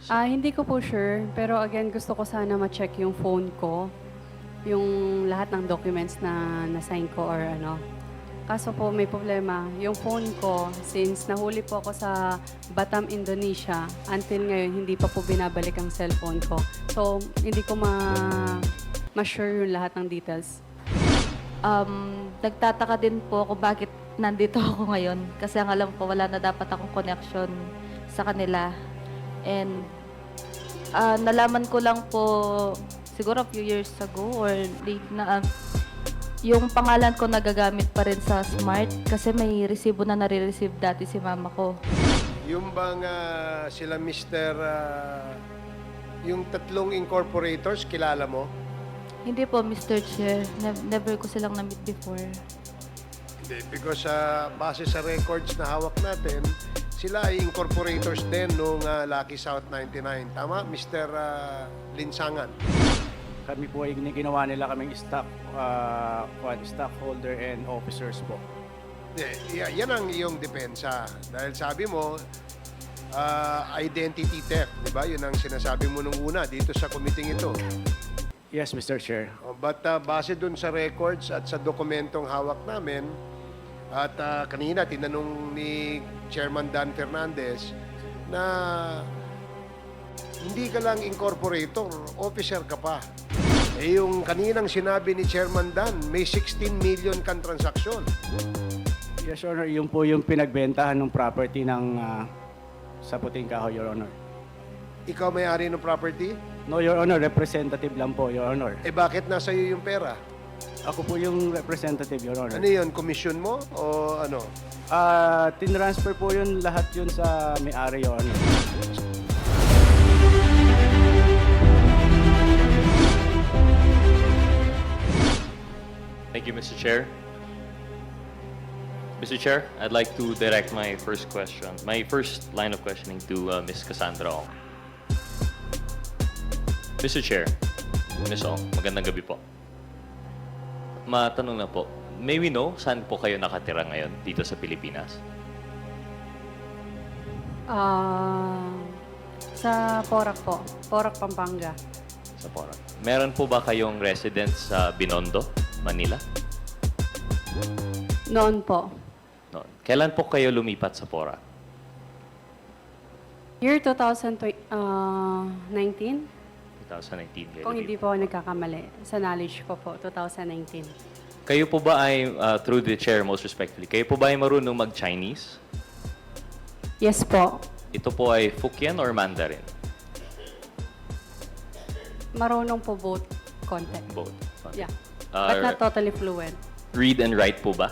Chair. Hindi ko po sure, pero again, gusto ko sana ma-check yung phone ko, yung lahat ng documents na na-sign ko or ano. Kaso po may problema, yung phone ko, since nahuli po ako sa Batam, Indonesia, until ngayon, hindi pa po binabalik ang cellphone ko. So, hindi ko ma-sure yung lahat ng details. Nagtataka din po ako bakit nandito ako ngayon. Kasi ang alam ko, wala na dapat akong connection sa kanila. And nalaman ko lang po, siguro a few years ago or late na, yung pangalan ko nagagamit pa rin sa Smart kasi may resibo na nare-receive dati si mama ko. Yung bang sila Mr. Yung tatlong incorporators, kilala mo? Hindi po, Mr. Chair. Never ko silang na-meet before. Hindi, because base sa records na hawak natin, sila ay incorporators din nung Lucky South 99. Tama, Mr. Linsangan? Kami po ay ginawa nila kaming stockholder and officers po. Yan ang iyong depensa. Dahil sabi mo, identity theft, di ba? Yun ang sinasabi mo nung una dito sa committee ito. Yes, Mr. Chair. But base dun sa records at sa dokumentong hawak namin, at kanina tinanong ni Chairman Dan Fernandez na hindi ka lang incorporator, officer ka pa. Eh yung kaninang sinabi ni Chairman Dan, may 16 million kang transaksyon. Yes, Your Honor. Yun po yung pinagbentahan ng property ng sa Puting Kahoy, Your Honor. Ikaw may-ari ng property? No, Your Honor. Representative lang po, Your Honor. Eh bakit nasa iyo yung pera? Ako po yung representative, Your Honor. Ano yun? Commission mo? O ano? Tinransfer po yun lahat yun sa may-ari, Your Honor. Thank you, Mr. Chair. Mr. Chair, I'd like to direct my first line of questioning to Ms. Cassandra Ong. Mr. Chair, Ms. Ong, magandang gabi po. Matanong na po, may we know saan po kayo nakatira ngayon dito sa Pilipinas? Sa Porac po. Porac, Pampanga. Sa Porac. Meron po ba kayong residence sa Binondo, Manila? Noon po. Noon. Kailan po kayo lumipat sa Porac? Year 2019, 2019 kayo kung lumipat. hindi po ako nagkakamali. Sa knowledge ko po, 2019. Kayo po ba ay, through the chair most respectfully, kayo po ba ay marunong mag-Chinese? Yes po. Ito po ay Fukien or Mandarin? Marunong po both content. Both. Yeah. But not totally fluent. Read and write po ba?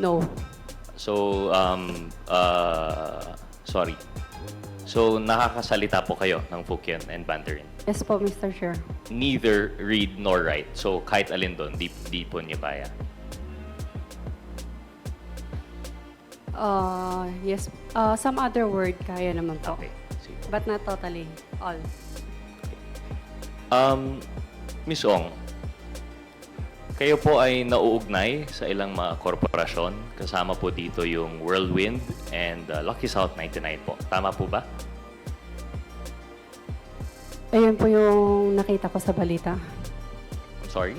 No. So, sorry. So, nakakasalita po kayo ng Fukien and Mandarin? Yes po, Mr. Chair. Neither read nor write. So, kahit alin doon, di po niya kaya. Yes. Some other word kaya naman po. Okay. Sige. But not totally. All. Miss Ong, kayo po ay nauugnay sa ilang mga korporasyon. Kasama po dito yung Whirlwind and Lucky South 99 po. Tama po ba? Ayun po yung nakita ko sa balita. I'm sorry?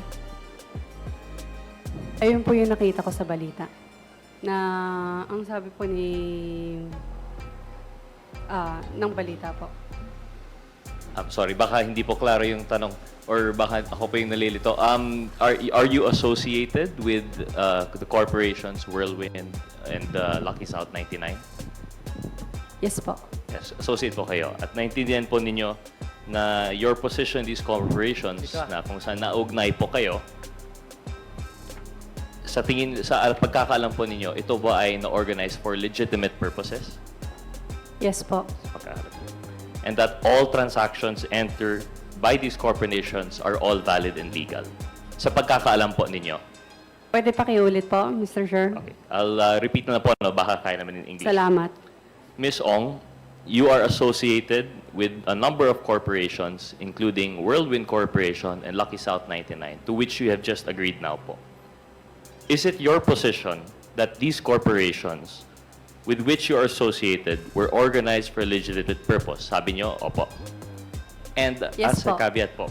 Ayun po yung nakita ko sa balita. Na ang sabi po ng balita po. I'm sorry, baka hindi po klaro yung tanong or baka ako po yung nalilito. Are you associated with the corporations Whirlwind and Lucky South 99? Yes po. Yes, associate po kayo. At naintindihan po ninyo na your position in these corporations na kung saan naugnay po kayo, sa pagkakaalam po ninyo, ito ba ay na-organize for legitimate purposes? Yes po. Pagkakaalam. And that all transactions entered by these corporations are all valid and legal. Sa pagkakaalam po ninyo. Pwede pa kiulit po, Mr. Chair? Okay. I'll repeat na po, no? Baka kaya naman in English. Salamat. Ms. Ong, you are associated with a number of corporations, including Whirlwind Corporation and Lucky South 99, to which you have just agreed now po. Is it your position that these corporations with which you are associated were organized for a legitimate purpose. Sabi nyo, opo. And Yes as a po. caveat po.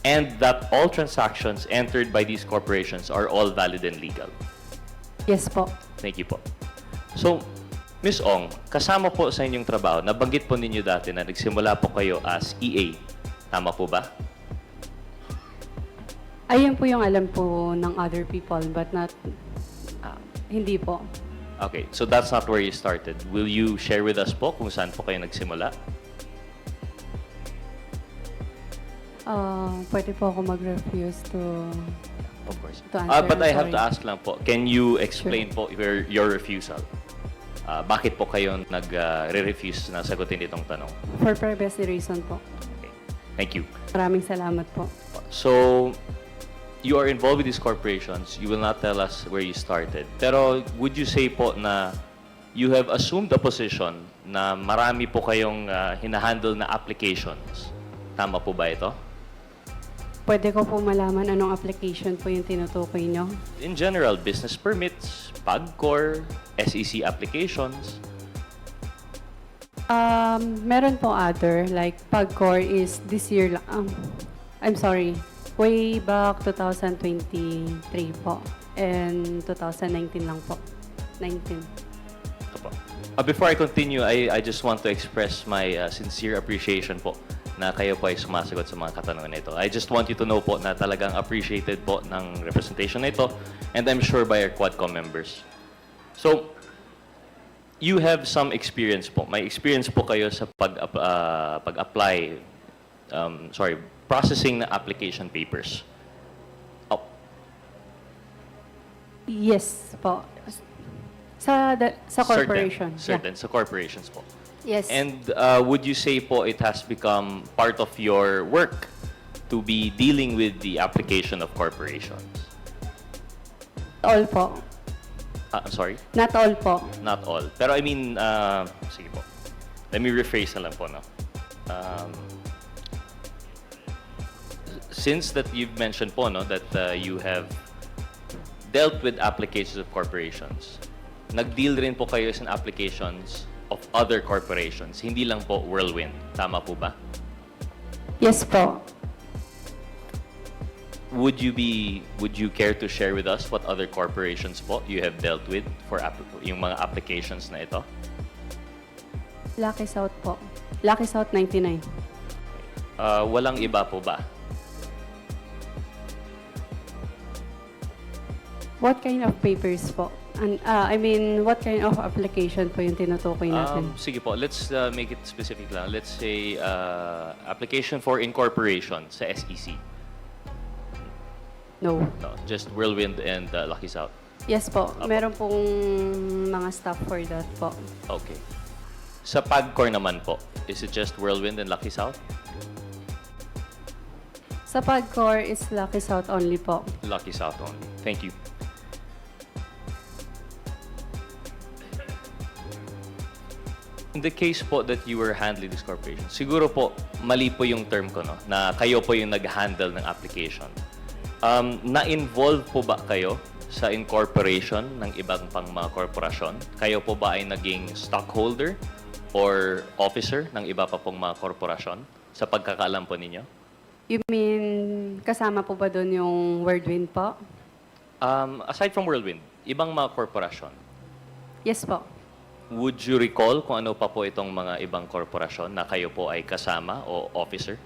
And that all transactions entered by these corporations are all valid and legal. Yes po. Thank you po. So, Ms. Ong, kasama po sa inyong trabaho, nabanggit po ninyo dati na nagsimula po kayo as EA. Tama po ba? Ayun po yung alam po ng other people, but not, hindi po. Okay, so that's not where you started. Will you share with us po kung saan po kayo nagsimula? Pwede po ako mag-refuse to... Of course. To answer, But I I'm have to sorry. ask lang po, can you explain po your refusal? Bakit po kayo nag-refuse na sagutin itong tanong? For privacy reason po. Okay. Thank you. Maraming salamat po. So, you are involved with these corporations. You will not tell us where you started. Pero would you say po na you have assumed a position na marami po kayong hinahandle na applications? Tama po ba ito? Pwede ko po malaman anong application po yung tinutukoy nyo? In general, business permits, PAGCOR, SEC applications. Meron po other, like PAGCOR is this year lang. I'm sorry, way back 2023 po. And 2019 lang po. 19. Ito po. Before I continue, I just want to express my sincere appreciation po na kayo po ay sumasagot sa mga katanungan na ito. I just want you to know po na talagang appreciated po ng representation na ito, and I'm sure by our Quadcom members. So, you have some experience po. May experience po kayo sa pag-apply, processing na application papers. Oh, Yes po. Sa corporation. Certain, sa corporations po. Yeah. Yes. And would you say po it has become part of your work to be dealing with the application of corporations? All po. I'm sorry? Not all po. Not all. Pero I mean, sige po. Let me rephrase na lang po, no? Since that you've mentioned po, no, that you have dealt with applications of corporations, nag-deal rin po kayo sa applications of other corporations, hindi lang po Whirlwind. Tama po ba? Yes po. Would you care to share with us what other corporations po you have dealt with for yung mga applications na ito? Lucky South po. Lucky South 99. Walang iba po ba? What kind of papers po? And, I mean, what kind of application po yung tinutukoy natin? Sige po, let's make it specific lang. Let's say application for incorporation sa SEC. No. No, just Whirlwind and Lucky South. Yes po. Meron pong mga staff for that po. Okay. Sa PAGCOR naman po, is it just Whirlwind and Lucky South? Sa PAGCOR is Lucky South only po. Lucky South only. Thank you. In the case po that you were handling this corporation, siguro po, mali po yung term ko, no? Na kayo po yung nag-handle ng application. Na-involve po ba kayo sa incorporation ng ibang pang mga korporasyon? Kayo po ba ay naging stockholder or officer ng iba pa pong mga korporasyon sa pagkakaalam po ninyo? You mean, kasama po ba doon yung Whirlwind po? Aside from Whirlwind, ibang mga korporasyon, Yes po. would you recall kung ano pa po itong mga ibang korporasyon na kayo po ay kasama o officer?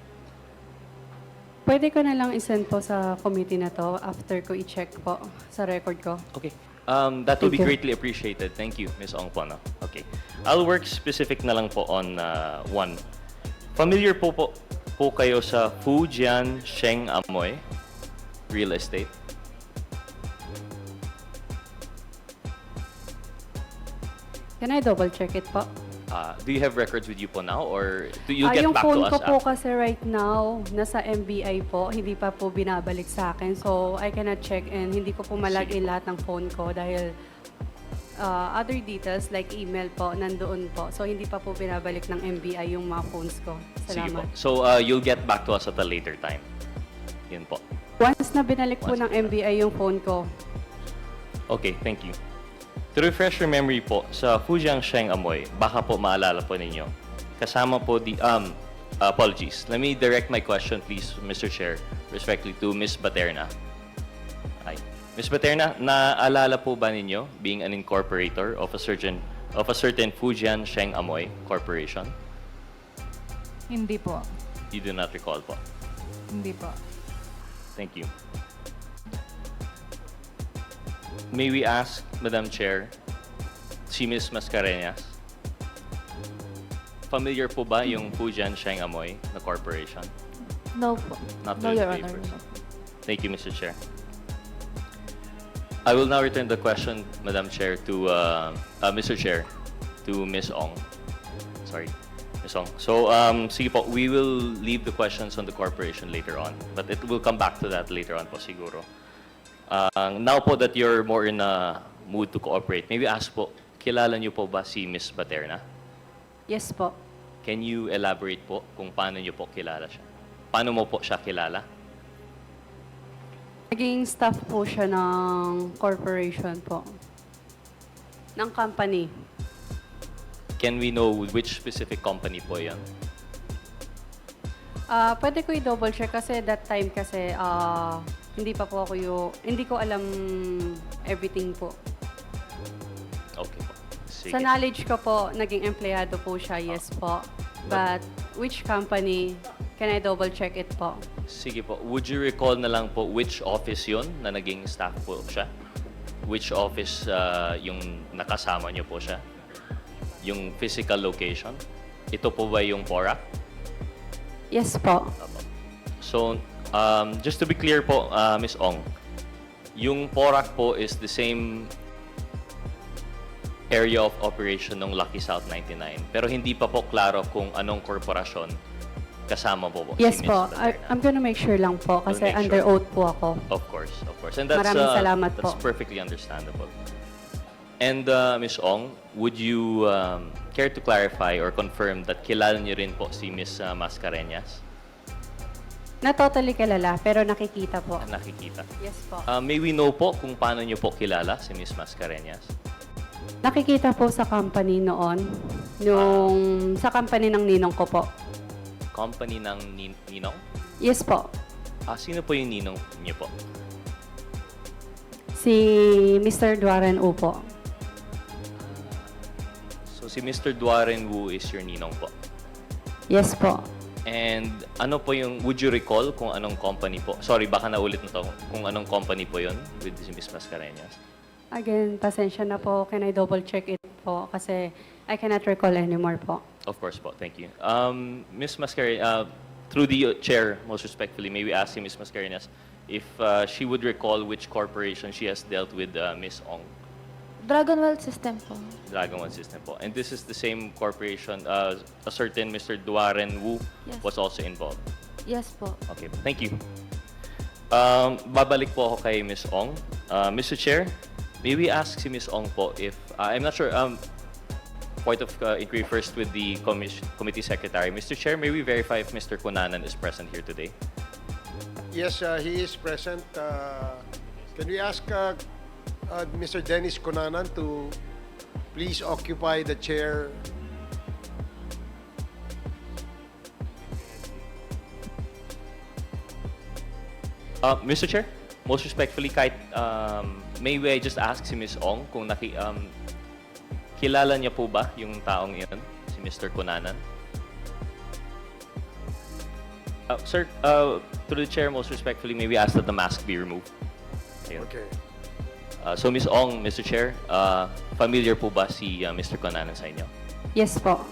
Pwede ko na lang isend po sa committee na to after ko i-check po sa record ko. Okay. That will be Thank you. greatly appreciated. Thank you, Ms. Ong po. No? Okay. I'll work specific na lang po on one. Familiar po kayo sa Fujian Sheng Amoy Real Estate? Can I double check it po? Do you have records with you po now or do you get Yung back phone to us ko po after? kasi right now, nasa MBI po, hindi pa po binabalik sa akin. So, I cannot check and hindi ko po malagin lahat ng phone ko dahil other details like email po, nandoon po. So, hindi pa po binabalik ng MBI yung mga phones ko. Sige po. Salamat. So, you'll get back to us at a later time. Yun po. Once na binalik po Once ng MBI yung phone ko, Okay, thank you. To refresh your memory po, sa Fujian Sheng Amoy, baka po maalala po ninyo, kasama po apologies. Let me direct my question, please, Mr. Chair, respectfully to Ms. Baterna. Hi. Ms. Baterna, naalala po ba ninyo being an incorporator of a certain Fujian Sheng Amoy Corporation? Hindi po. You do not recall po. Hindi po. Thank you. May we ask, Madam Chair, si Ms. Mascareñas, familiar po ba yung Fujian Sheng Amoy na corporation? No po. Not No, really Your Honor. papers. No. Thank you, Mr. Chair. I will now return the question, Madam Chair, to Mr. Chair, to Ms. Ong. Sorry, Ms. Ong. So, sige po, we will leave the questions on the corporation later on, but it will come back to that later on po siguro. Now po that you're more in a mood to cooperate, maybe ask po, kilala niyo po ba si Ms. Baterna? Yes po. Can you elaborate po kung paano niyo po kilala siya? Paano mo po siya kilala? Naging staff po siya ng corporation po. Ng company. Can we know which specific company po yan? Pwede ko i-double check kasi that time kasi hindi pa po ako hindi ko alam everything po. Okay po. Sige. Sa knowledge ko po, naging empleyado po siya, yes po. But which company, can I double check it po? Sige po. Would you recall na lang po which office yon na naging staff po siya? Which office yung nakasama niyo po siya? Yung physical location? Ito po ba yung PORAC? Yes po. So, just to be clear po, Ms. Ong, yung PORAC po is the same area of operation ng Lucky South 99. Pero hindi pa po klaro kung anong korporasyon kasama po Yes si Ms. po. Baterna. I'm gonna make sure lang po kasi We'll make under sure. oath po ako. Of course, of course. And that's, Maraming salamat that's po. perfectly understandable. And Ms. Ong, would you care to clarify or confirm that kilala niyo rin po si Ms. Mascareñas? Na totally kilala, pero nakikita po. Nakikita. Yes po. May we know po kung paano niyo po kilala si Ms. Mascareñas? Nakikita po sa company noon, sa company ng ninong ko po. Company ng ninong? Yes po. Sino po yung ninong niyo po? Si Mr. Duaren U po. So si Mr. Duaren Wu is your ninong po. Yes po. And ano po yung, would you recall kung anong company po? Sorry, baka naulit na to. Kung anong company po yun with si Ms. Mascareñas? Again, pasensya na po. Can I double check it po? Kasi I cannot recall anymore po. Of course po, thank you. Ms. Mascareñas, through the chair, most respectfully, may we ask si Ms. Mascareñas if she would recall which corporation she has dealt with Ms. Ong, Dragonwell System po. Dragon One System po. And this is the same corporation, a certain Mr. Duaren Wu Yes. was also involved. Yes po. Okay, thank you. Babalik po ako kay Ms. Ong. Mr. Chair, may we ask si Ms. Ong po if, I'm not sure, point of inquiry first with the committee secretary. Mr. Chair, may we verify if Mr. Cunanan is present here today? Yes, he is present. Can we ask Mr. Dennis Cunanan to please occupy the chair? Mr. Chair, most respectfully, kahit, may I just ask si Ms. Ong kung kilala niya po ba yung taong iyon, si Mr. Cunanan? Sir, through the chair, most respectfully, may we ask that the mask be removed? Ayun. Okay. So, Ms. Ong, Mr. Chair, familiar po ba si Mr. Cunanan sa inyo? Yes po.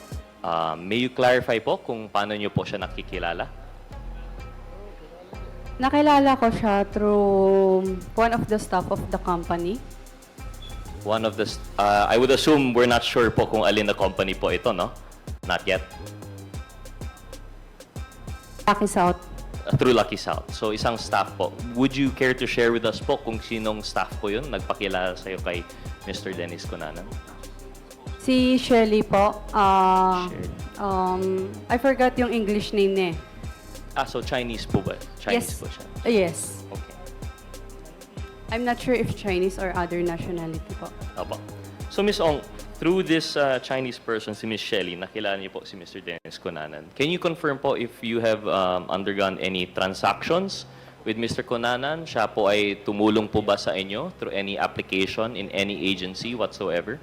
May you clarify po kung paano niyo po siya nakikilala? Nakilala ko siya through one of the staff of the company. One of the, I would assume we're not sure po kung alin na company po ito, no? Not yet. Lucky South. Through Lucky South. So, isang staff po. Would you care to share with us po kung sinong staff po yun nagpakilala sa'yo kay Mr. Dennis Cunanan? Si Shirley po. Shirley. I forgot yung English name niya. So Chinese po ba? Chinese Yes. po siya. Yes. Okay. I'm not sure if Chinese or other nationality po. Opo. So, Miss Ong, through this Chinese person, si Miss Shelley, nakilala niyo po si Mr. Dennis Cunanan. Can you confirm po if you have undergone any transactions with Mr. Cunanan? Siya po ay tumulong po ba sa inyo through any application in any agency whatsoever?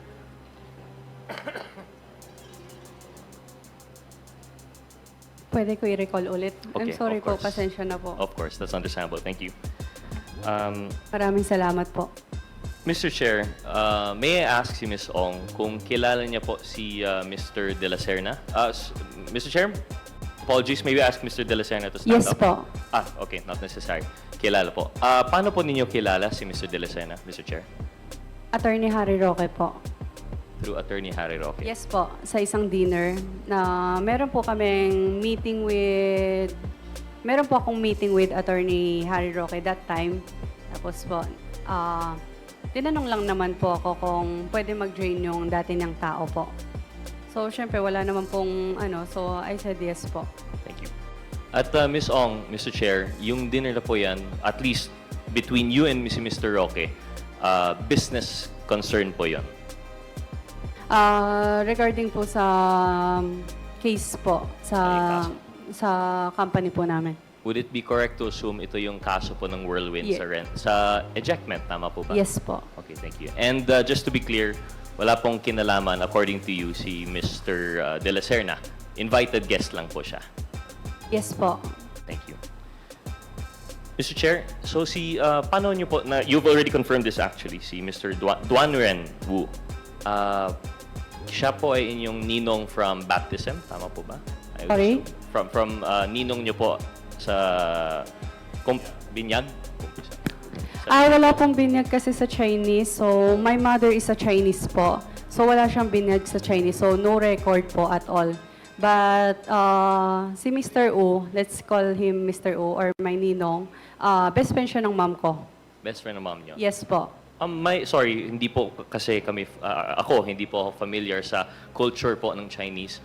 Pwede ko i-recall ulit? I'm Okay, sorry of po, course. pasensya na po. Of course, that's understandable. Thank you. Maraming salamat po. Mr. Chair, may I ask si Ms. Ong kung kilala niya po si Mr. De La Serna? Mr. Chair, apologies, may we ask Mr. De La Serna to stand Yes up? po. Okay, not necessary. Kilala po. Paano po ninyo kilala si Mr. De La Serna, Mr. Chair? Attorney Harry Roque po. Through Attorney Harry Roque. Yes po, sa isang dinner na meron po kaming meeting with Attorney Harry Roque that time. Tapos po, tinanong lang naman po ako kung pwede mag-join yung dati niyang tao po. So, syempre, wala naman pong so I said yes po. Thank you. At Ms. Ong, Mr. Chair, yung dinner na po yan, at least between you and si Mr. Roque, business concern po yon. Regarding po sa case po, sa company po namin. Would it be correct to assume ito yung kaso po ng Whirlwind Yeah. sa rent, sa ejectment, tama po ba? Yes po. Okay, thank you. And just to be clear, wala pong kinalaman, according to you, si Mr. De La Serna. Invited guest lang po siya. Yes po. Thank you. Mr. Chair, so paano nyo po, you've already confirmed this actually, si Mr. Duan Ren Wu. Siya po ay inyong ninong from baptism, tama po ba? I would Sorry? assume. From ninong nyo po sa binyag? Wala pong binyag kasi sa Chinese. So, my mother is a Chinese po. So, wala siyang binyag sa Chinese. So, no record po at all. But, si Mr. U, let's call him Mr. U or my ninong, best friend siya ng mom ko. Best friend ng mom niyo? Yes po. Sorry, hindi po kasi kami, hindi po ako familiar sa culture po ng Chinese.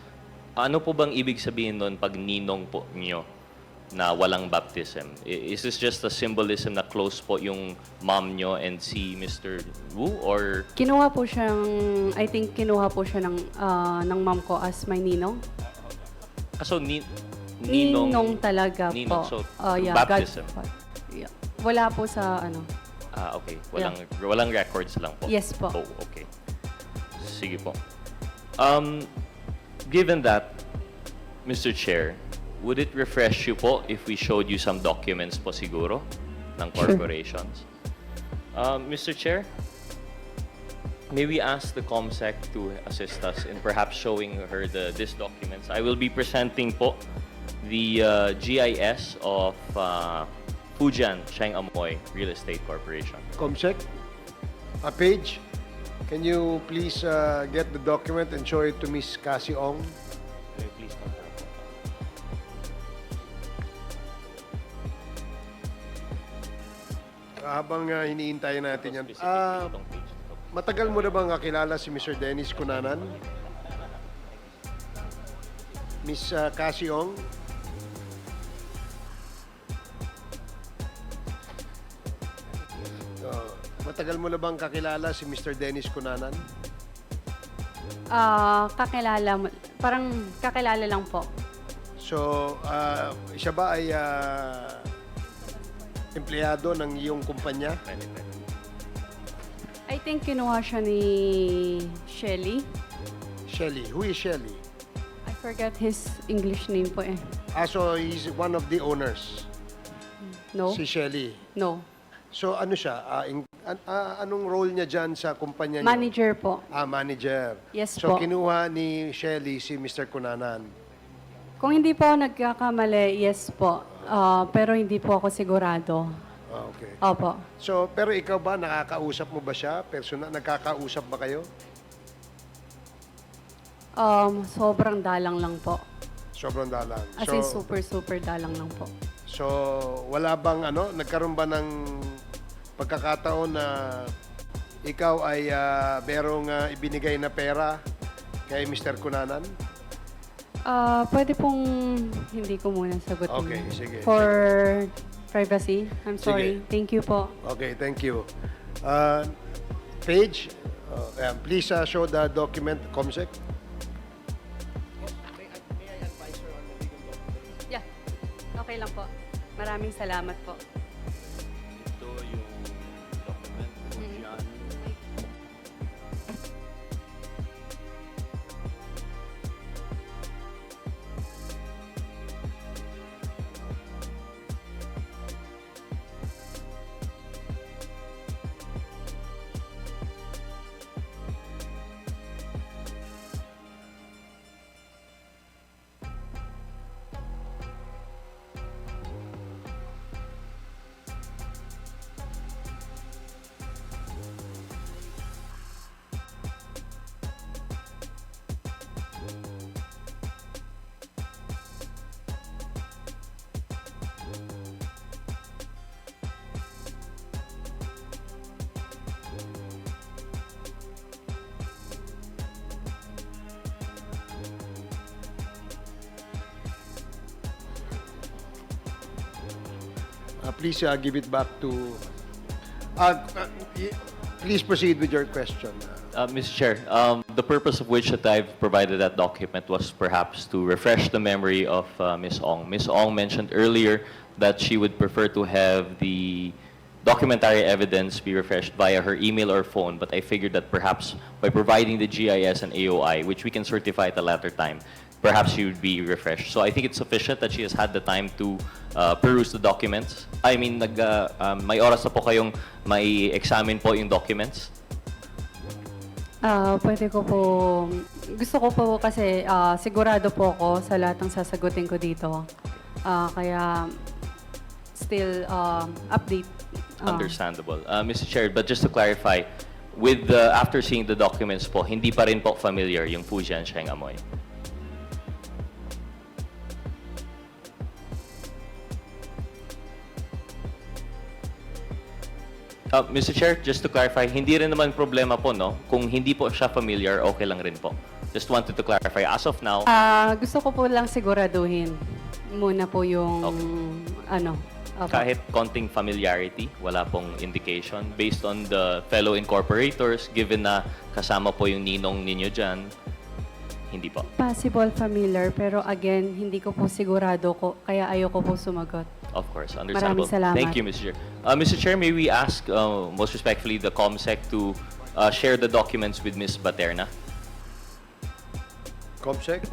Ano po bang ibig sabihin nun pag ninong po niyo na walang baptism? Is this just a symbolism na close po yung mom niyo and si Mr. Wu? Or Kinuha po siya ng mom ko as my ninong. so ninong talaga ninong, po. so Yeah, baptism. Yeah. Wala po sa Okay. Walang records lang po. Yes po. Oh, okay. Sige po. Given that, Mr. Chair, would it refresh you po if we showed you some documents po siguro ng Sure. corporations? Mr. Chair, may we ask the COMSEC to assist us in perhaps showing her these documents? I will be presenting po the GIS of Fujian Cheng Amoy Real Estate Corporation. Comsec, a page. Can you please get the document and show it to Miss Cassie Ong? May we please confirm po? Habang iniintay natin yan. Specifically itong page na to. Matagal mo na bang kakilala si Mr. Dennis Cunanan? Miss Cassie Ong? Matagal mo na bang kakilala si Mr. Dennis Cunanan? Parang kakilala lang po. So, siya ba ay empleyado ng iyong kumpanya? I think kinuha siya ni Shelly. Shelly. Who is Shelly? I forgot his English name po eh. So he's one of the owners. No? Si Shelly. No. So ano siya? Anong role niya dyan sa kumpanya niyo? Manager po. Manager. Yes So po. kinuha ni Shelly si Mr. Cunanan. Kung hindi po ako nagkakamali, yes po. Pero hindi po ako sigurado. Okay. Opo. So, pero ikaw ba, nakakausap mo ba siya? Personal, nagkakausap ba kayo? Sobrang dalang lang po. Sobrang dalang. As in, super dalang lang po. So, wala bang nagkaroon ba ng pagkakataon na ikaw ay merong ibinigay na pera kay Mr. Cunanan? Pwede pong hindi ko muna sagutin. Okay, sige. For privacy, I'm sorry. Sige. Thank you po. Okay, thank you. Paige, Ayan, please show the document, Comsec. Yeah, okay lang po. Maraming salamat po. Ito yung document po dyan. Please give it back to... please proceed with your question. Mr. Chair, the purpose of which that I've provided that document was perhaps to refresh the memory of Ms. Ong. Ms. Ong mentioned earlier that she would prefer to have the documentary evidence be refreshed via her email or phone, but I figured that perhaps by providing the GIS and AOI, which we can certify at a later time, perhaps she would be refreshed. So I think it's sufficient that she has had the time to peruse the documents. I mean, may oras na po kayong may examine po yung documents. Pwede ko po, gusto ko po kasi sigurado po ako sa lahat ng sasagutin ko dito. Kaya still update. Understandable. Mr. Chair, but just to clarify, with after seeing the documents po, hindi pa rin po familiar yung Fujian Sheng Amoy. Mr. Chair, just to clarify, hindi rin naman problema po, no? Kung hindi po siya familiar, okay lang rin po. Just wanted to clarify. As of now, Gusto ko po lang siguraduhin muna po yung opo. kahit konting familiarity, wala pong indication. Based on the fellow incorporators, given na kasama po yung ninong ninyo dyan, hindi po. Possible familiar, pero again, hindi ko po sigurado ko, kaya ayoko po sumagot. Of course, understandable. Maraming salamat. Thank you, Mr. Chair. Mr. Chair, may we ask, most respectfully, the COMSEC to share the documents with Ms. Baterna? Comsec?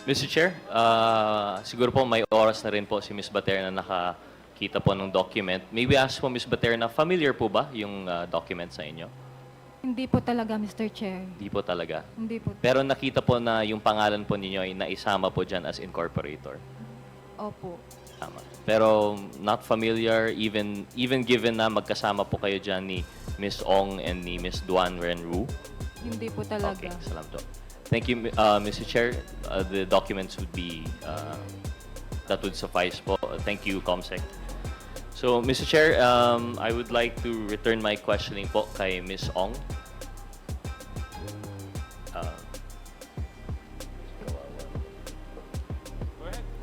Mr. Chair, siguro po may oras na rin po si Ms. Baterna nakakita po ng document. May we ask po, Ms. Baterna, familiar po ba yung document sa inyo? Hindi po talaga, Mr. Chair. Hindi po talaga. Hindi po. Pero nakita po na yung pangalan po ninyo ay naisama po dyan as incorporator. Opo. Tama. Pero not familiar, even given na magkasama po kayo dyan ni Ms. Ong and ni Ms. Duan Renru? Hindi po talaga. Okay, salamat po. Thank you, Mr. Chair. The documents would be, that would suffice po. Thank you, COMSEC. So, Mr. Chair, I would like to return my questioning po kay Ms. Ong.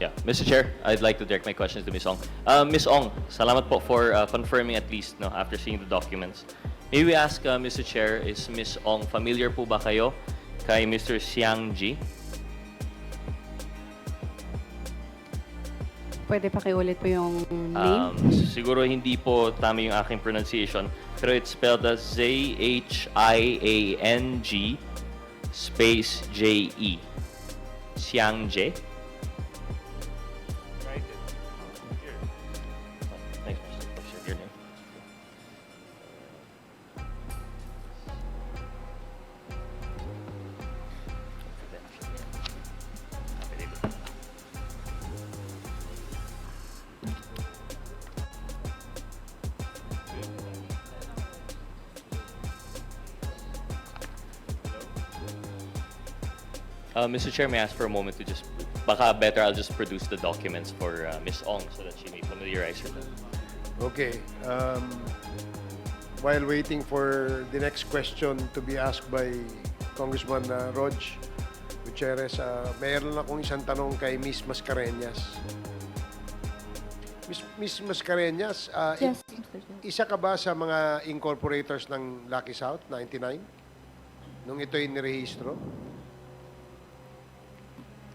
Yeah, Mr. Chair, I'd like to direct my questions to Ms. Ong. Ms. Ong, salamat po for confirming at least no, after seeing the documents. May we ask, Mr. Chair, is Ms. Ong familiar po ba kayo kay Mr. Xiang Ji? Pwede pakiulit po yung name? Siguro hindi po tama yung aking pronunciation, pero it's spelled as Zhiang space J-E. Xiang Ji? Thanks, Mr. Your name. Mr. Chair, may I ask for a moment to just, baka better I'll just produce the documents for Ms. Ong so that she may familiarize herself. Okay. While waiting for the next question to be asked by Congressman Rog Gutierrez, mayroon akong isang tanong kay Miss Mascareñas. Miss Mascareñas, Yes, Mr. Chair. isa ka ba sa mga incorporators ng Lucky South 99 nung ito'y nirehistro?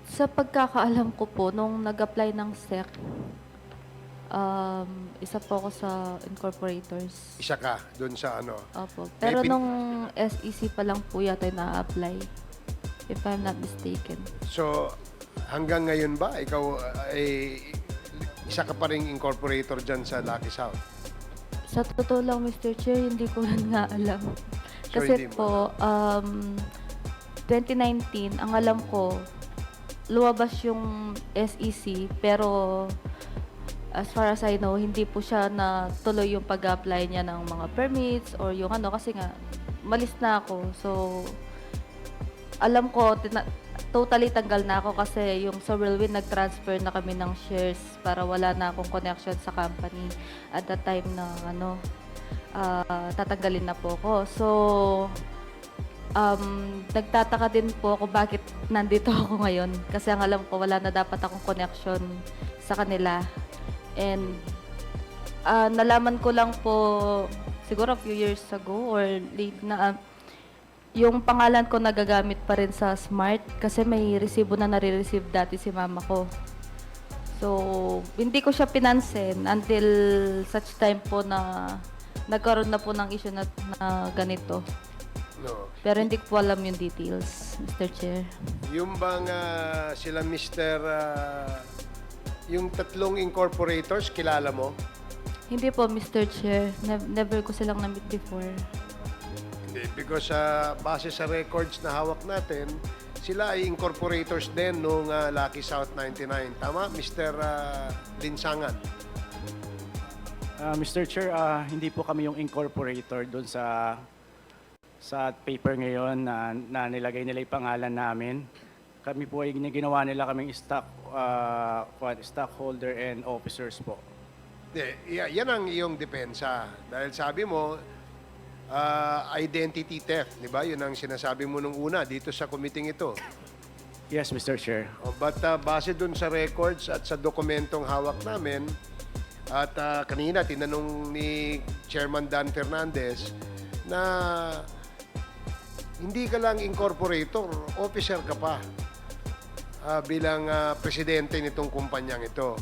Sa pagkakaalam ko po, nung nag-apply ng SEC, isa po ako sa incorporators. Isa ka doon sa ano? Opo. Pero May pin- nung SEC pa lang po yata na-apply, if I'm not mistaken. So, hanggang ngayon ba, ikaw ay isa ka pa rin incorporator dyan sa Lucky South? Sa totoo lang, Mr. Chair, hindi ko rin nga alam. So, Kasi hindi mo po, 2019, ang alam ko, lumabas yung SEC, pero as far as I know, hindi po siya na tuloy yung pag-apply niya ng mga permits or yung ano, kasi nga, malis na ako. So, alam ko, totally tanggal na ako kasi yung sa Whirlwind, nag-transfer na kami ng shares para wala na akong connection sa company at that time na ano, tatanggalin na po ako. So, nagtataka din po ako bakit nandito ako ngayon kasi ang alam ko wala na dapat akong connection sa kanila. And nalaman ko lang po siguro a few years ago or late na yung pangalan ko nagagamit pa rin sa Smart kasi may resibo na nare-receive dati si mama ko. So, hindi ko siya pinansin until such time po na nagkaroon na po ng issue na ganito. No. Pero hindi ko po alam yung details, Mr. Chair. Yung bang sila Mr. Yung tatlong incorporators, kilala mo? Hindi po, Mr. Chair. Never ko silang na-meet before. Hindi, because base sa records na hawak natin, sila ay incorporators din nung Lucky South 99. Tama, Mr. Linsangan? Mr. Chair, hindi po kami yung incorporator doon sa paper ngayon na nilagay nila yung pangalan namin. Kami po ay ginawa nila kaming stockholder and officers po. Hindi, yan ang iyong depensa. Dahil sabi mo, identity theft, di ba? Yun ang sinasabi mo nung una dito sa committee ito. Yes, Mr. Chair. But base dun sa records at sa dokumentong hawak namin, at kanina tinanong ni Chairman Dan Fernandez na hindi ka lang incorporator, officer ka pa bilang presidente nitong kumpanyang ito.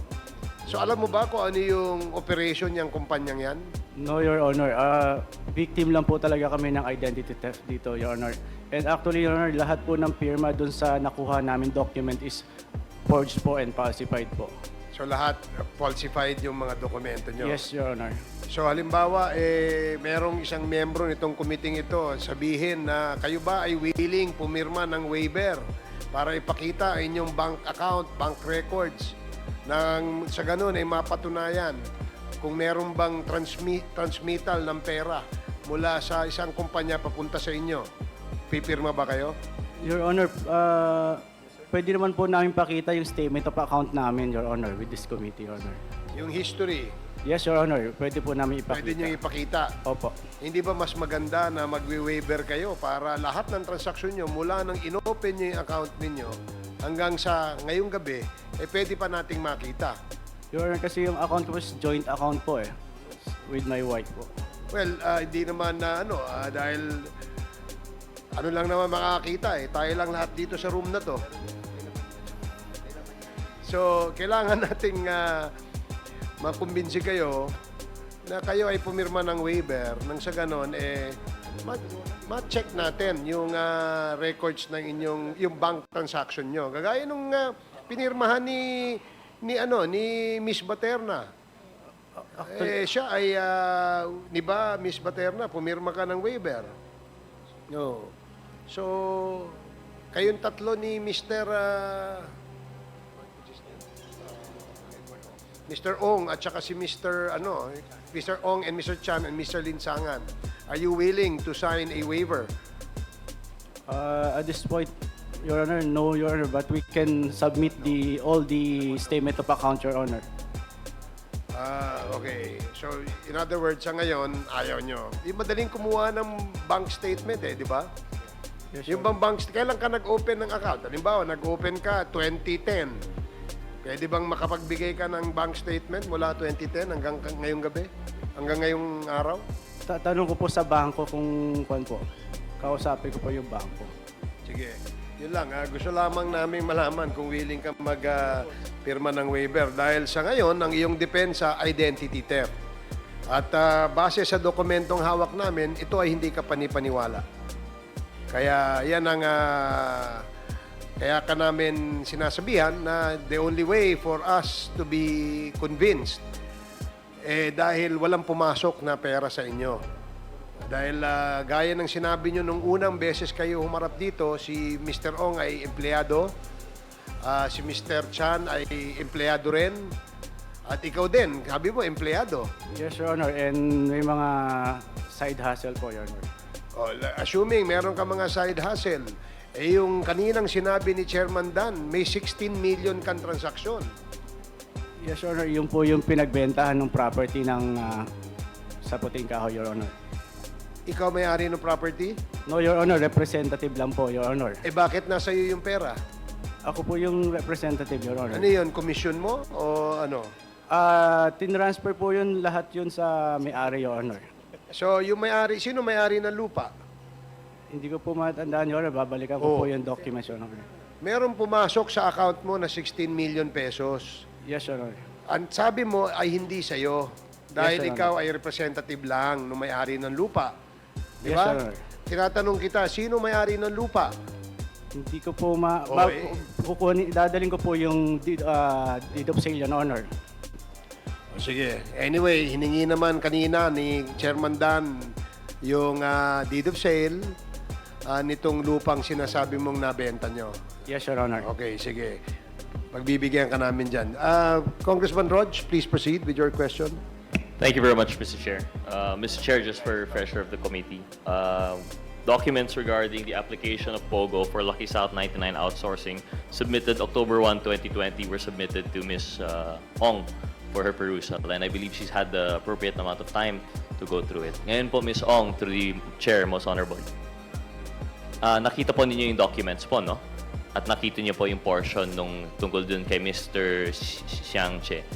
So alam mo ba kung ano yung operation niyang kumpanyang yan? No, Your Honor. Victim lang po talaga kami ng identity theft dito, Your Honor. And actually, Your Honor, lahat po ng pirma dun sa nakuha namin document is forged po and falsified po. So lahat falsified yung mga dokumento niyo? Yes, Your Honor. So halimbawa, merong isang membro nitong committee ito, sabihin na kayo ba ay willing pumirma ng waiver para ipakita ang inyong bank account, bank records, nang sa ganun ay mapatunayan kung meron bang transmittal ng pera mula sa isang kumpanya papunta sa inyo. Pipirma ba kayo? Your Honor, pwede naman po namin pakita yung statement of account namin, Your Honor, with this committee, Your Honor. Yung history, Yes, Your Honor. Pwede po namin ipakita. pwede nyo ipakita. Opo. Hindi ba mas maganda na magwi-waiver kayo para lahat ng transaksyon nyo mula nang inopen nyo yung account ninyo hanggang sa ngayong gabi, pwede pa nating makita. Your Honor, kasi yung account ko is joint account po with my wife po. Well, hindi naman na dahil ano lang naman makakita tayo lang lahat dito sa room na to. So, kailangan nating makumbinsi kayo na kayo ay pumirma ng waiver nang sa ganon ma-check natin yung records ng yung bank transaction nyo. Kagaya nung pinirmahan ni Miss Baterna. Siya ay di ba Miss Baterna, pumirma ka ng waiver. No. So, kayong tatlo ni Mr. Ong at saka si Mr. Ong and Mr. Chan and Mr. Linsangan. Are you willing to sign a waiver? At this point, Your Honor, no, Your Honor, but we can submit all the statement of account, Your Honor. Okay. So, in other words, sa ngayon, ayaw nyo. Yung madaling kumuha ng bank statement di ba? Yes, Yung bang kailan ka nag-open ng account? Halimbawa, nag-open ka 2010. Pwede bang makapagbigay ka ng bank statement mula 2010 hanggang ngayong gabi? Hanggang ngayong araw? Tanong ko po sa bangko kung kuan po. Kausapin ko po yung bangko. Sige. Yun lang. Gusto lamang namin malaman kung willing ka mag-pirma ng waiver. Dahil sa ngayon, ang iyong depensa, identity theft. At base sa dokumentong hawak namin, ito ay hindi ka panipaniwala. Kaya yan ang kaya ka namin sinasabihan na the only way for us to be convinced dahil walang pumasok na pera sa inyo. Dahil gaya ng sinabi nyo nung unang beses kayo humarap dito, si Mr. Ong ay empleyado, si Mr. Chan ay empleyado rin, at ikaw din, sabi mo, empleyado. Yes, Your Honor, and may mga side hustle po, Your Honor. Assuming meron ka mga side hustle, yung kaninang sinabi ni Chairman Dan, may 16 million kang transaksyon. Yes, Your Honor, yun po yung pinagbentahan ng property ng sa Puting Kahoy, Your Honor. Ikaw may-ari ng property? No, Your Honor, representative lang po, Your Honor. Bakit nasa iyo yung pera? Ako po yung representative, Your Honor. Ano yun? Commission mo? O ano? Tinransfer po yun lahat yun sa may-ari, Your Honor. So, yung may-ari, sino may-ari ng lupa? Hindi ko po matandaan, Your Honor. Babalikan ko po yung documents, Your Honor. Meron pumasok sa account mo na 16 million pesos. Yes, Your Honor. Ang sabi mo ay hindi sa'yo. Dahil Yes, Your ikaw ay representative lang ng may-ari ng lupa. Di Yes, ba? Your Honor. Tinatanong kita, sino may-ari ng lupa? Hindi ko po dadaling ko po yung deed of sale, Your Honor. Sige. Anyway, hiningi naman kanina ni Chairman Dan yung deed of sale nitong lupang sinasabi mong nabenta nyo. Yes, Your Honor. Okay, sige. Pagbibigyan ka namin dyan. Congressman Rog, please proceed with your question. Thank you very much, Mr. Chair. Mr. Chair, just for refresher of the committee, documents regarding the application of POGO for Lucky South 99 outsourcing submitted October 1, 2020 were submitted to Ms. Ong for her perusal, and I believe she's had the appropriate amount of time to go through it. Ngayon po, Ms. Ong, through the Chair, Most Honorable, nakita po ninyo yung documents po, no? At nakita niyo po yung portion nung tungkol dun kay Mr. Xiang Che.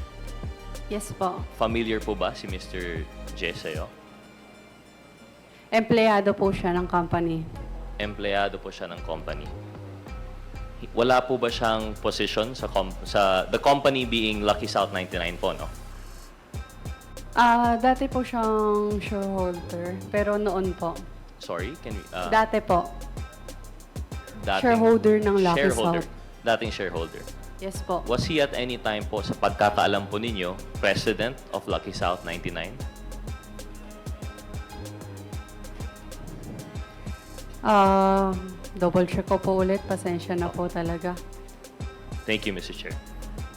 Yes po. Familiar po ba si Mr. Che sa'yo? Empleyado po siya ng company. Empleyado po siya ng company. Wala po ba siyang position sa the company being Lucky South 99 po, no? Dati po siyang shareholder, pero noon po. Sorry, can we... Dati po. dating Shareholder ng Lucky shareholder. South. Dating shareholder. Yes po. Was he at any time po, sa pagkakaalam po ninyo, president of Lucky South 99? Double check ko po ulit. Pasensya na po talaga. Thank you, Mr. Chair.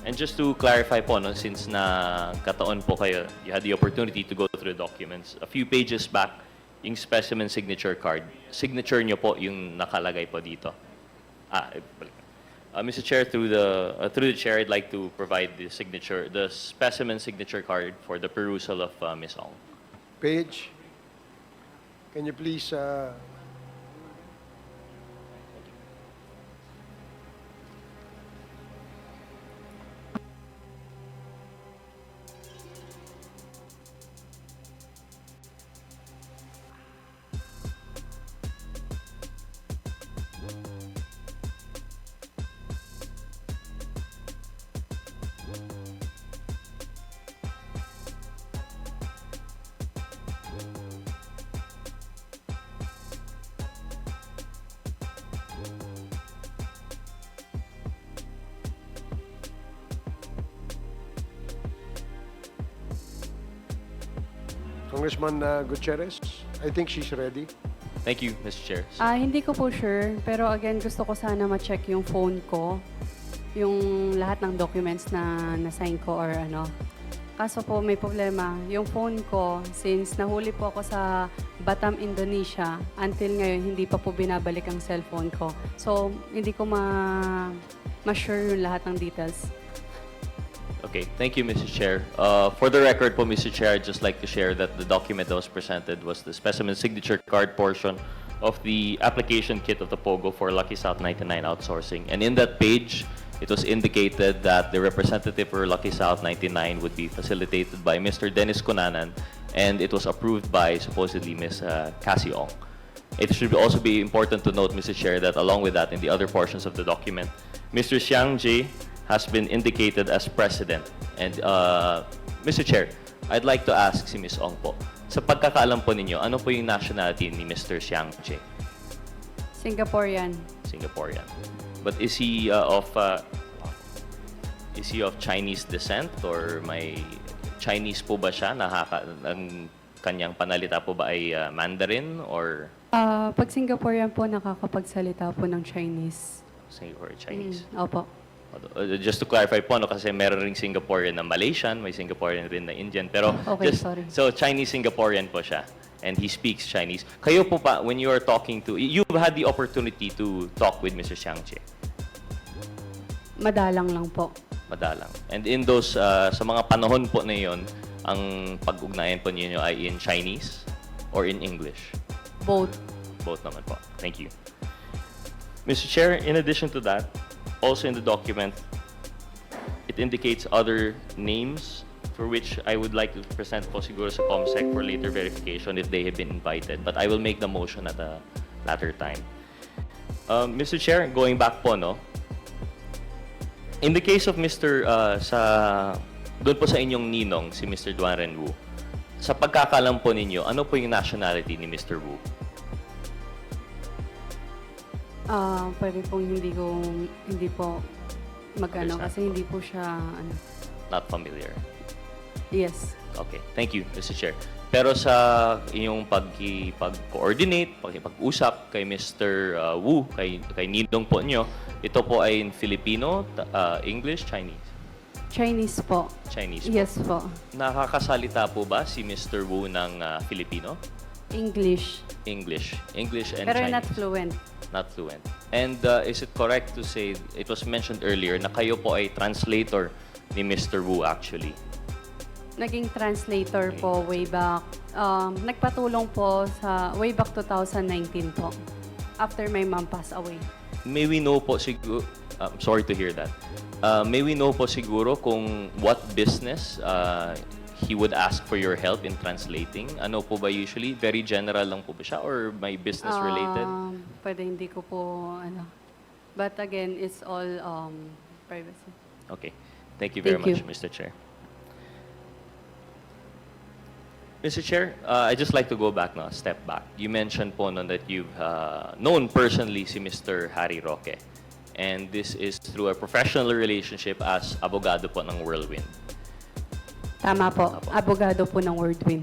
And just to clarify po, no, since na kataon po kayo, you had the opportunity to go through the documents. A few pages back, yung specimen signature card, signature nyo po yung nakalagay po dito. Mr. Chair, through the chair, I'd like to provide the signature, the specimen signature card for the perusal of Ms. Ong. Page, can you please... Congressman Gutierrez, I think she's ready. Thank you, Mr. Chair. Hindi ko po sure, pero again, gusto ko sana ma-check yung phone ko, yung lahat ng documents na na-sign ko or ano. Kaso po may problema. Yung phone ko, since nahuli po ako sa Batam, Indonesia, until ngayon hindi pa po binabalik ang cellphone ko. So, hindi ko ma-sure yung lahat ng details. Okay, thank you, Mr. Chair. For the record po, Mr. Chair, I'd just like to share that the document that was presented was the specimen signature card portion of the application kit of the POGO for Lucky South 99 outsourcing. And in that page, it was indicated that the representative for Lucky South 99 would be facilitated by Mr. Dennis Cunanan, and it was approved by supposedly Ms. Cassie Ong. It should also be important to note, Mr. Chair, that along with that, in the other portions of the document, Mr. Xiang Jie has been indicated as president. And Mr. Chair, I'd like to ask si Ms. Ong po, sa pagkakaalam po ninyo, ano po yung nationality ni Mr. Xiang Jie? Singaporean. Singaporean. But is he of Chinese descent or may Chinese po ba siya? Ang kanyang panalita po ba ay Mandarin or Pag Singaporean po, nakakapagsalita po ng Chinese. Singapore Chinese? Opo. Just to clarify po, no, kasi meron ring Singaporean na Malaysian, may Singaporean rin na Indian, pero Okay, sorry. So Chinese-Singaporean po siya, and he speaks Chinese. Kayo po pa, when you are talking to, you've had the opportunity to talk with Mr. Xiang Jie. Madalang lang po. Madalang. And in those, sa mga panahon po na yun, ang pag-ugnayan po ninyo ay in Chinese or in English? Both. Both naman po. Thank you. Mr. Chair, in addition to that, also in the document, it indicates other names for which I would like to present po siguro sa COMSEC for later verification if they have been invited. But I will make the motion at a later time. Mr. Chair, going back po, no? In the case of Mr. Doon po sa inyong ninong, si Mr. Duan Ren Wu, sa pagkakalam po ninyo, ano po yung nationality ni Mr. Wu? Pwede pong hindi po mag-ano Understand kasi hindi po siya, ano. Not familiar. Yes. Okay. Thank you, Mr. Chair. Pero sa inyong pag-coordinate, pag-usap kay Mr. Wu, kay ninong po nyo, ito po ay in Filipino, English, Chinese? Chinese po. Chinese po. Yes po. Nakakasalita po ba si Mr. Wu ng Filipino? English. English. English and Pero Chinese. not fluent. Not fluent. And is it correct to say, it was mentioned earlier, na kayo po ay translator ni Mr. Wu actually? Naging translator po way back. Nagpatulong po sa way back 2019 po. After my mom passed away. May we know po siguro, sorry to hear that. May we know po siguro kung what business he would ask for your help in translating? Ano po ba usually? Very general lang po ba siya or may business related? Pwede hindi ko po, ano. But again, it's all privacy. Okay. Thank you very Thank much, you. Mr. Chair. Mr. Chair, I'd just like to go back now, a step back. You mentioned po no, that you've known personally si Mr. Harry Roque. And this is through a professional relationship as abogado po ng Whirlwind. Tama po. Apo. Abogado po ng Wordwin.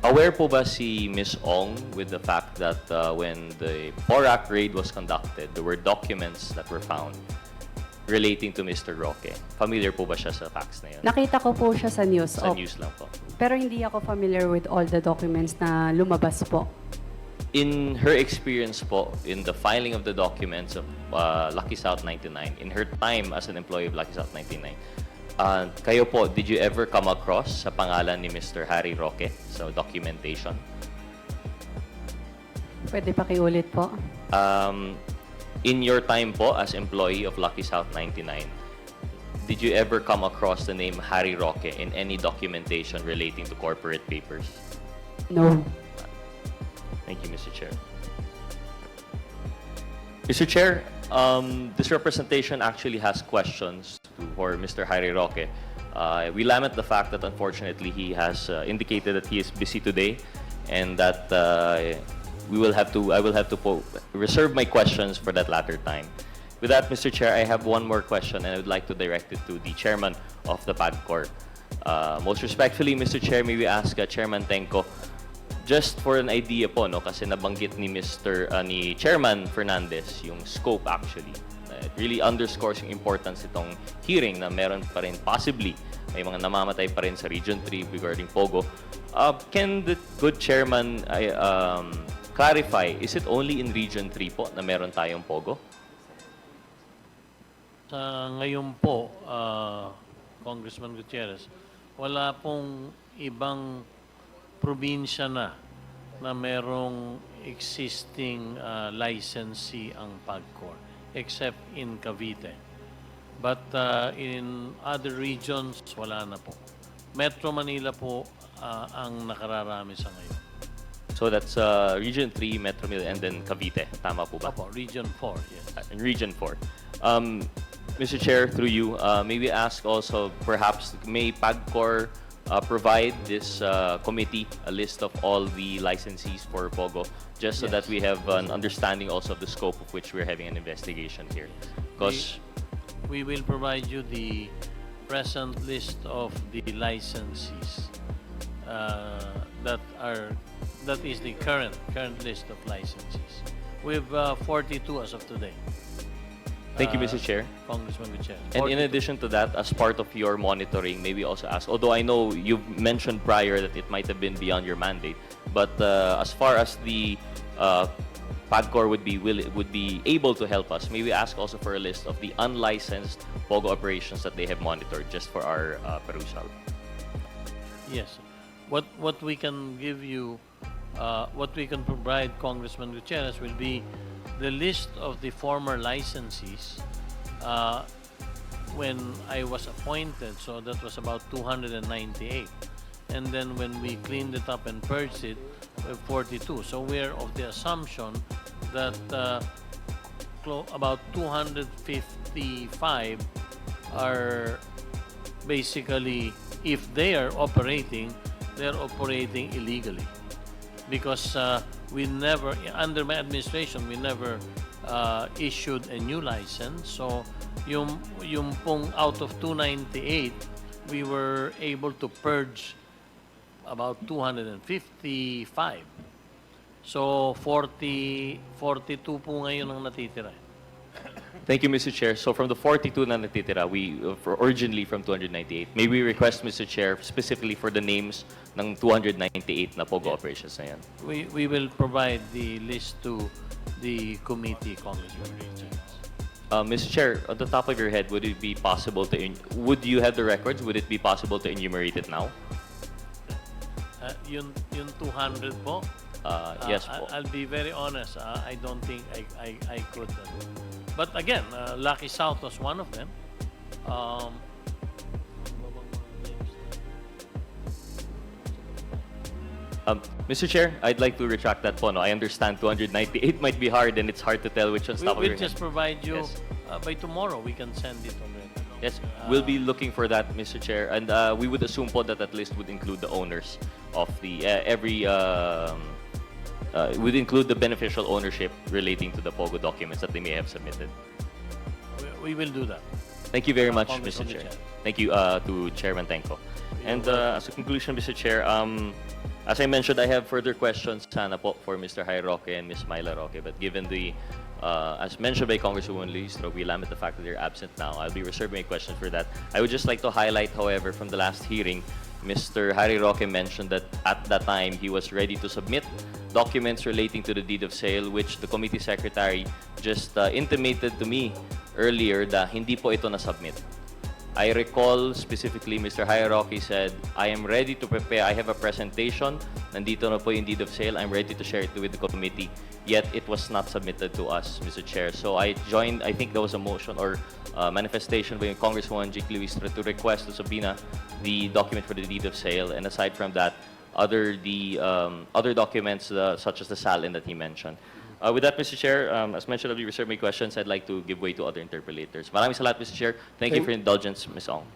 Aware po ba si Ms. Ong with the fact that when the PORAC raid was conducted, there were documents that were found relating to Mr. Roque? Familiar po ba siya sa facts na yun? Nakita ko po siya sa news. Sa Opo. news lang po. Pero hindi ako familiar with all the documents na lumabas po. In her experience po, in the filing of the documents of Lucky South 99, in her time as an employee of Lucky South 99, kayo po, did you ever come across sa pangalan ni Mr. Harry Roque sa documentation? Pwede pakiulit po. In your time po as employee of Lucky South 99, did you ever come across the name Harry Roque in any documentation relating to corporate papers? No. Thank you, Mr. Chair. Mr. Chair, this representation actually has questions for Mr. Harry Roque. We lament the fact that unfortunately he has indicated that he is busy today and that I will have to reserve my questions for that later time. With that, Mr. Chair, I have one more question and I would like to direct it to the chairman of the PAGCOR. Most respectfully, Mr. Chair, may we ask Chairman Tenko, just for an idea po, no, kasi nabanggit ni Chairman Fernandez yung scope actually. It really underscores yung importance itong hearing na meron pa rin possibly may mga namamatay pa rin sa Region 3 regarding Pogo. Can the good chairman clarify, is it only in Region 3 po na meron tayong Pogo? Sa ngayon po, Congressman Gutierrez, wala pong ibang probinsya na merong existing licensee ang PAGCOR except in Cavite. But in other regions, wala na po. Metro Manila po ang nakararami sa ngayon. So that's Region 3, Metro Manila, and then Cavite. Tama po ba? Opo, Region 4, yes. In Region 4. Mr. Chair, through you, may we ask also, perhaps, may PAGCOR provide this committee a list of all the licensees for Pogo, just so that we have an understanding also of the scope of which we're having an investigation here? Because We will provide you the present list of the licensees that is the current list of licensees. We have 42 as of today. Thank you, Mr. Chair. Congressman Gutierrez. And in 42. addition to that, as part of your monitoring, maybe also ask, although I know you've mentioned prior that it might have been beyond your mandate, but as far as the PAGCOR would be able to help us, may we ask also for a list of the unlicensed Pogo operations that they have monitored, just for our perusal? Yes. What we can give you, what we can provide Congressman Gutierrez will be the list of the former licensees when I was appointed, so that was about 298. And then when we cleaned it up and purged it, we have 42. So we're of the assumption that about 255 are basically, if they are operating, they're operating illegally. Because we never, under my administration, we never issued a new license. So yung pong out of 298, we were able to purge about 255. So 42 po ngayon ang natitira. Thank you, Mr. Chair. So from the 42 na natitira, originally from 298, may we request, Mr. Chair, specifically for the names ng 298 na Pogo operations na yan? We will provide the list to the committee, Congressman Richards. Mr. Chair, on the top of your head, would it be possible to, would you have the records? Would it be possible to enumerate it now? Yung 200 po? Yes po. I'll be very honest. I don't think I could. But again, Lucky South was one of them. Mr. Chair, I'd like to retract that po. No? I understand 298 might be hard and it's hard to tell which one's top of your We'll head. just provide you, Yes. by tomorrow, we can send it already. Yes, we'll be looking for that, Mr. Chair. And we would assume po that list would include the owners of the, would include the beneficial ownership relating to the Pogo documents that they may have submitted. We will do that. Thank you very much, Congressman Mr. Chair. Gutierrez. Thank you to Chairman Tenko. And as a conclusion, Mr. Chair, as I mentioned, I have further questions sana po for Mr. Jaime Roque and Ms. Myla Roque. But given the, as mentioned by Congresswoman Luistro, we lament the fact that they're absent now. I'll be reserving my questions for that. I would just like to highlight, however, from the last hearing, Mr. Jaime Roque mentioned that at that time, he was ready to submit documents relating to the deed of sale, which the committee secretary just intimated to me earlier that hindi po ito na-submit. I recall specifically, Mr. Jaime Roque said, I am ready to prepare. I have a presentation. Nandito na po yung deed of sale. I'm ready to share it with the committee. Yet, it was not submitted to us, Mr. Chair. So I joined, I think there was a motion or manifestation by Congresswoman Jake Luistro to request to subpoena the document for the deed of sale. And aside from that, other documents such as the SALIN that he mentioned. With that, Mr. Chair, as mentioned, I'll be reserving my questions. I'd like to give way to other interpellators. Maraming salamat, Mr. Chair. Thank you for your indulgence, Ms. Ong.